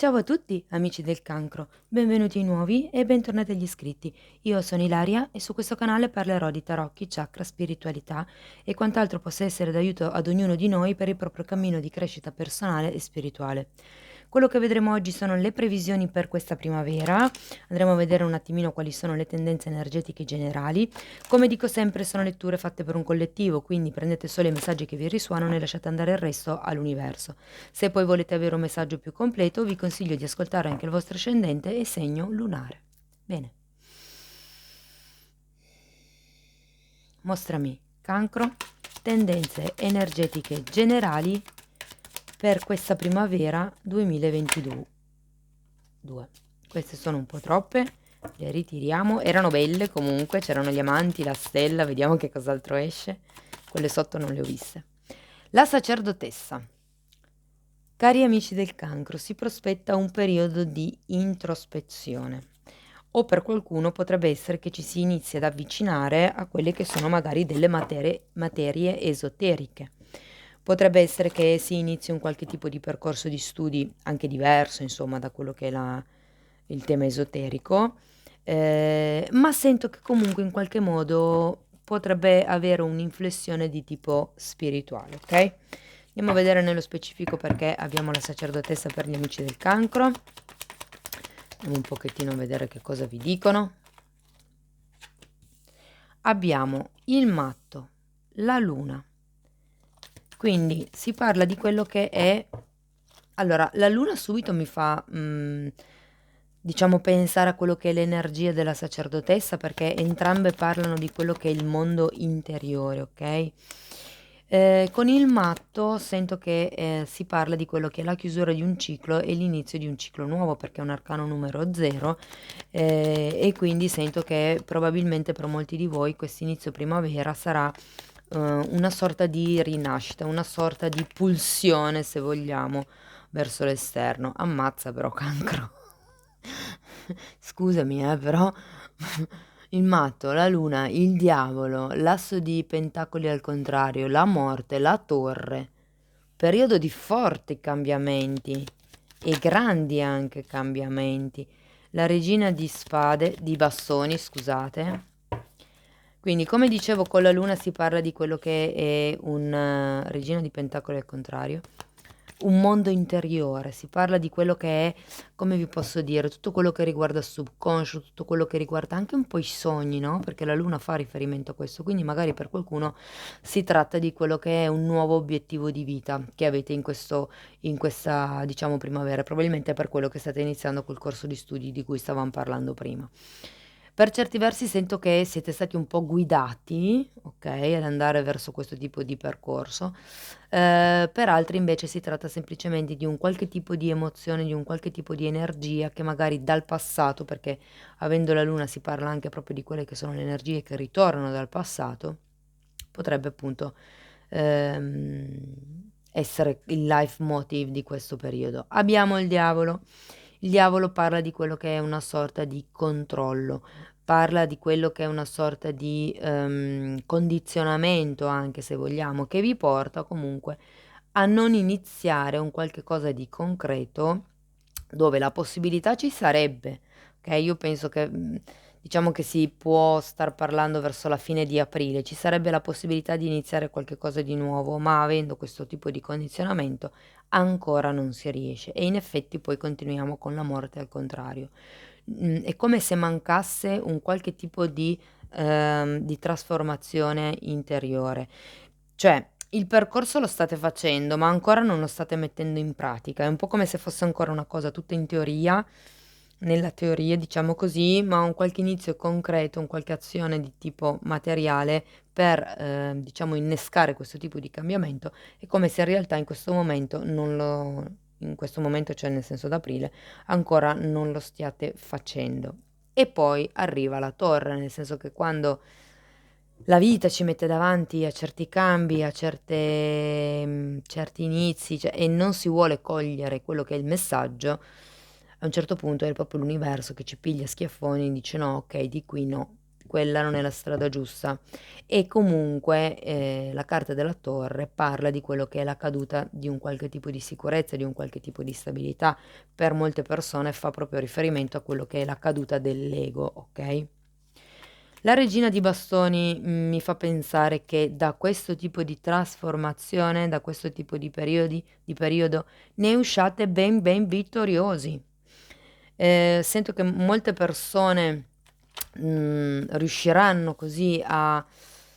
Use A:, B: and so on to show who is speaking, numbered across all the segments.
A: Ciao a tutti, amici del cancro, benvenuti ai nuovi e bentornati agli iscritti. Io sono Ilaria e su questo canale parlerò di tarocchi, chakra, spiritualità e quant'altro possa essere d'aiuto ad ognuno di noi per il proprio cammino di crescita personale e spirituale. Quello che vedremo oggi sono le previsioni per questa primavera, andremo a vedere un attimino quali sono le tendenze energetiche generali. Come dico sempre, sono letture fatte per un collettivo, quindi prendete solo i messaggi che vi risuonano e lasciate andare il resto all'universo. Se poi volete avere un messaggio più completo, vi consiglio di ascoltare anche il vostro ascendente e segno lunare. Bene. Mostrami, cancro, tendenze energetiche generali per questa primavera 2022. Queste sono un po' troppe, le ritiriamo. Erano belle comunque, c'erano gli amanti, la stella, vediamo che cos'altro esce. Quelle sotto non le ho viste. La sacerdotessa. Cari amici del cancro, si prospetta un periodo di introspezione o per qualcuno potrebbe essere che ci si inizi ad avvicinare a quelle che sono magari delle materie esoteriche. Potrebbe essere che si inizi un qualche tipo di percorso di studi anche diverso, insomma, da quello che è il tema esoterico, ma sento che comunque in qualche modo potrebbe avere un'inflessione di tipo spirituale, ok? Andiamo a vedere nello specifico perché abbiamo la sacerdotessa per gli amici del cancro. Andiamo un pochettino a vedere che cosa vi dicono. Abbiamo il matto, la luna. Quindi si parla di quello che è... Allora, la luna subito mi fa, diciamo, pensare a quello che è l'energia della sacerdotessa, perché entrambe parlano di quello che è il mondo interiore, ok? Con il matto sento che si parla di quello che è la chiusura di un ciclo e l'inizio di un ciclo nuovo, perché è un arcano numero 0, e quindi sento che probabilmente per molti di voi questo inizio primavera sarà una sorta di rinascita, una sorta di pulsione, se vogliamo, verso l'esterno. Ammazza però cancro. Scusami, però il matto, la luna, il diavolo, l'asso di pentacoli al contrario, la morte, la torre. Periodo di forti cambiamenti e grandi anche cambiamenti. La regina di spade, di bastoni, scusate. Quindi, come dicevo, con la luna si parla di quello che è un regina di pentacoli al contrario, un mondo interiore, si parla di quello che è, come vi posso dire, tutto quello che riguarda il subconscio, tutto quello che riguarda anche un po' i sogni, no? Perché la luna fa riferimento a questo, quindi magari per qualcuno si tratta di quello che è un nuovo obiettivo di vita che avete in questa, diciamo, primavera, probabilmente per quello che state iniziando col corso di studi di cui stavamo parlando prima. Per certi versi sento che siete stati un po' guidati, ok, ad andare verso questo tipo di percorso. Per altri invece si tratta semplicemente di un qualche tipo di emozione, di un qualche tipo di energia che magari dal passato, perché avendo la luna si parla anche proprio di quelle che sono le energie che ritornano dal passato, potrebbe appunto essere il life motive di questo periodo. Abbiamo il diavolo. Il diavolo parla di quello che è una sorta di controllo, parla di quello che è una sorta di condizionamento, anche se vogliamo, che vi porta comunque a non iniziare un qualche cosa di concreto dove la possibilità ci sarebbe. Ok, io penso che diciamo che si può star parlando verso la fine di aprile, ci sarebbe la possibilità di iniziare qualche cosa di nuovo, ma avendo questo tipo di condizionamento ancora non si riesce e in effetti poi continuiamo con la morte al contrario. È come se mancasse un qualche tipo di trasformazione interiore. Cioè, il percorso lo state facendo, ma ancora non lo state mettendo in pratica. È un po' come se fosse ancora una cosa tutta in teoria, nella teoria, diciamo così, ma un qualche inizio concreto, un qualche azione di tipo materiale per, diciamo, innescare questo tipo di cambiamento. È come se in realtà in questo momento non lo, in questo momento, cioè nel senso d'aprile, ancora non lo stiate facendo. E poi arriva la torre, nel senso che quando la vita ci mette davanti a certi cambi, a certi inizi, cioè, e non si vuole cogliere quello che è il messaggio, a un certo punto è proprio l'universo che ci piglia a schiaffoni e dice no, ok, di qui no. quella non è la strada giusta. E comunque la carta della torre parla di quello che è la caduta di un qualche tipo di sicurezza, di un qualche tipo di stabilità. Per molte persone fa proprio riferimento a quello che è la caduta dell'ego, ok? La regina di bastoni mi fa pensare che da questo tipo di trasformazione, da questo tipo di periodo, ne usciate ben ben vittoriosi. Sento che molte persone riusciranno così a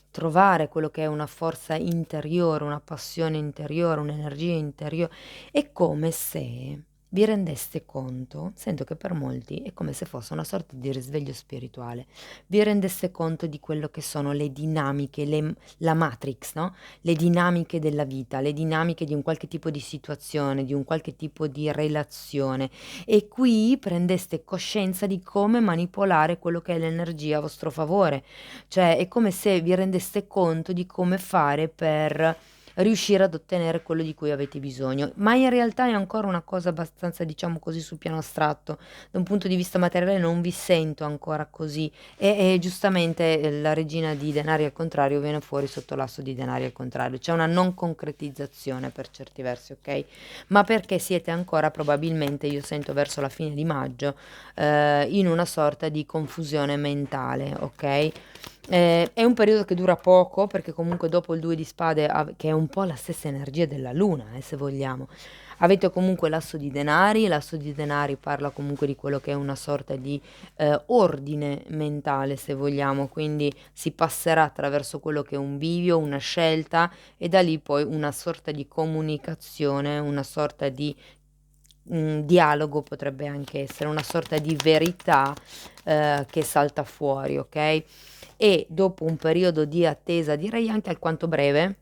A: trovare quello che è una forza interiore, una passione interiore, un'energia interiore. È come se vi rendeste conto, sento che per molti è come se fosse una sorta di risveglio spirituale, vi rendeste conto di quello che sono le dinamiche, la matrix, no? Le dinamiche della vita, le dinamiche di un qualche tipo di situazione, di un qualche tipo di relazione. E qui prendeste coscienza di come manipolare quello che è l'energia a vostro favore. Cioè è come se vi rendeste conto di come fare per riuscire ad ottenere quello di cui avete bisogno, ma in realtà è ancora una cosa abbastanza, diciamo così, sul piano astratto. Da un punto di vista materiale non vi sento ancora così e giustamente la regina di denari al contrario viene fuori sotto l'asso di denari al contrario, c'è una non concretizzazione per certi versi, ok? Ma perché siete ancora probabilmente, io sento verso la fine di maggio, in una sorta di confusione mentale, ok? È un periodo che dura poco perché comunque dopo il 2 di spade, che è un po' la stessa energia della luna, se vogliamo, avete comunque l'asso di denari parla comunque di quello che è una sorta di ordine mentale, se vogliamo, quindi si passerà attraverso quello che è un bivio, una scelta e da lì poi una sorta di comunicazione, una sorta di dialogo potrebbe anche essere, una sorta di verità che salta fuori, ok? E dopo un periodo di attesa, direi anche alquanto breve,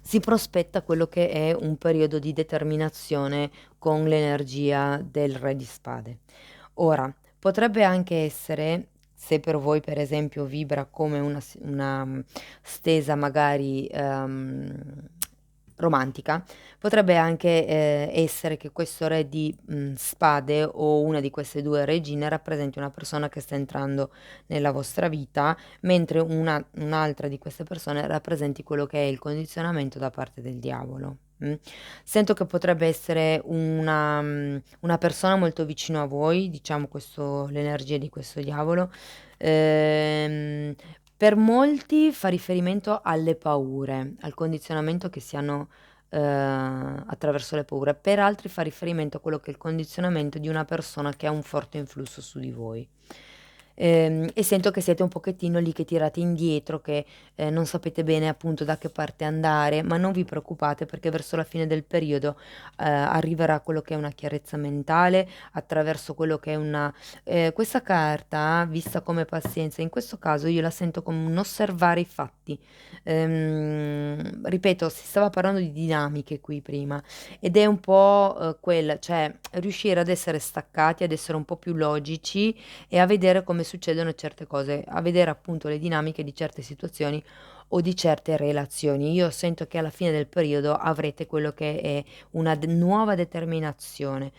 A: si prospetta quello che è un periodo di determinazione con l'energia del Re di Spade. Ora, potrebbe anche essere, se per voi per esempio vibra come una stesa magari romantica, potrebbe anche essere che questo re di spade o una di queste due regine rappresenti una persona che sta entrando nella vostra vita, mentre un'altra di queste persone rappresenti quello che è il condizionamento da parte del diavolo. Sento che potrebbe essere una persona molto vicino a voi, diciamo l'energia di questo diavolo. Ehm, per molti fa riferimento alle paure, al condizionamento che si hanno attraverso le paure, per altri fa riferimento a quello che è il condizionamento di una persona che ha un forte influsso su di voi. E sento che siete un pochettino lì che tirate indietro, che non sapete bene appunto da che parte andare, ma non vi preoccupate perché verso la fine del periodo arriverà quello che è una chiarezza mentale attraverso quello che è una... questa carta, vista come pazienza, in questo caso io la sento come un osservare i fatti. Ripeto, si stava parlando di dinamiche qui prima ed è un po' quella, cioè riuscire ad essere staccati, ad essere un po' più logici e a vedere come succedono certe cose, a vedere appunto le dinamiche di certe situazioni o di certe relazioni. Io sento che alla fine del periodo avrete quello che è una nuova determinazione.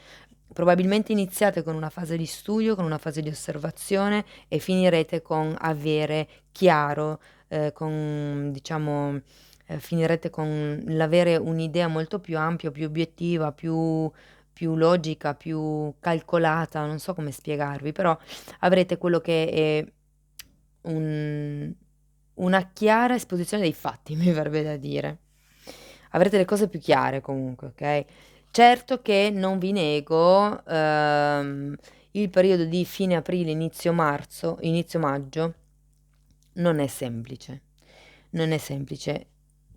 A: Probabilmente iniziate con una fase di studio, con una fase di osservazione e finirete con avere chiaro, con diciamo, finirete con l'avere un'idea molto più ampia, più obiettiva, più logica, più calcolata, non so come spiegarvi, però avrete quello che è un una chiara esposizione dei fatti, mi verrebbe da dire. Avrete le cose più chiare comunque, okay? Certo che non vi nego, il periodo di fine aprile, inizio marzo, inizio maggio non è semplice. Non è semplice.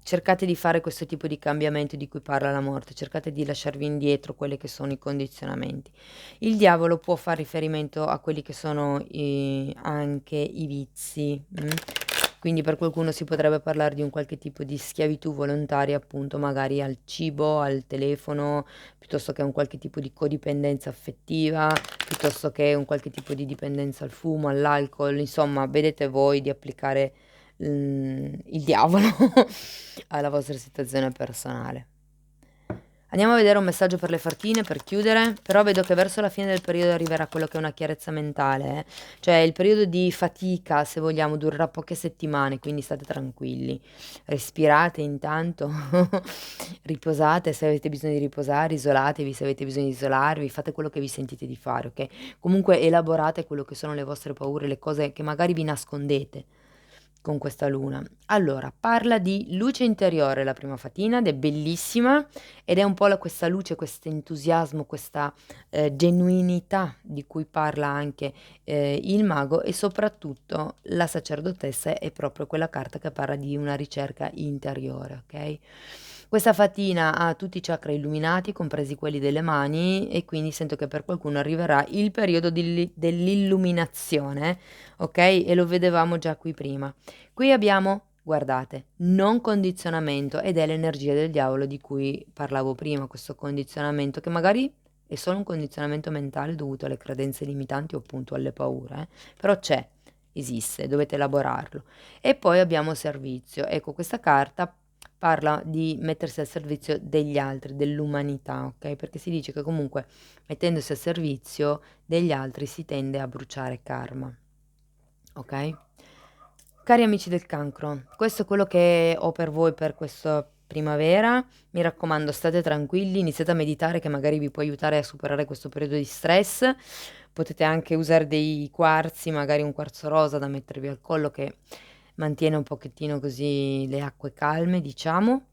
A: Cercate di fare questo tipo di cambiamento di cui parla la morte, cercate di lasciarvi indietro quelli che sono i condizionamenti. Il diavolo può far riferimento a quelli che sono anche i vizi. Quindi per qualcuno si potrebbe parlare di un qualche tipo di schiavitù volontaria, appunto, magari al cibo, al telefono, piuttosto che un qualche tipo di codipendenza affettiva, piuttosto che un qualche tipo di dipendenza al fumo, all'alcol, insomma, vedete voi di applicare il diavolo alla vostra situazione personale. Andiamo a vedere un messaggio per le fartine per chiudere, però vedo che verso la fine del periodo arriverà quello che è una chiarezza mentale, eh. Cioè il periodo di fatica, se vogliamo, durerà poche settimane, quindi state tranquilli. Respirate intanto, riposate se avete bisogno di riposare, isolatevi se avete bisogno di isolarvi, fate quello che vi sentite di fare, ok? Comunque elaborate quello che sono le vostre paure, le cose che magari vi nascondete con questa luna. Allora, parla di luce interiore la prima fatina ed è bellissima ed è un po' questa luce, questo entusiasmo, questa genuinità di cui parla anche il mago e soprattutto la sacerdotessa è proprio quella carta che parla di una ricerca interiore, ok? Questa fatina ha tutti i chakra illuminati, compresi quelli delle mani, e quindi sento che per qualcuno arriverà il periodo dell'illuminazione, ok? E lo vedevamo già qui prima. Qui abbiamo, guardate, non condizionamento ed è l'energia del diavolo di cui parlavo prima, questo condizionamento che magari è solo un condizionamento mentale dovuto alle credenze limitanti o appunto alle paure, però c'è, esiste, dovete elaborarlo. E poi abbiamo servizio. Ecco, questa carta parla di mettersi al servizio degli altri, dell'umanità, ok? Perché si dice che comunque mettendosi al servizio degli altri si tende a bruciare karma, ok? Cari amici del cancro, questo è quello che ho per voi per questa primavera. Mi raccomando, state tranquilli, iniziate a meditare che magari vi può aiutare a superare questo periodo di stress. Potete anche usare dei quarzi, magari un quarzo rosa da mettervi al collo che mantiene un pochettino così le acque calme, diciamo.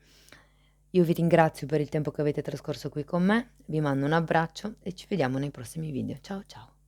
A: Io vi ringrazio per il tempo che avete trascorso qui con me, vi mando un abbraccio e ci vediamo nei prossimi video. Ciao ciao!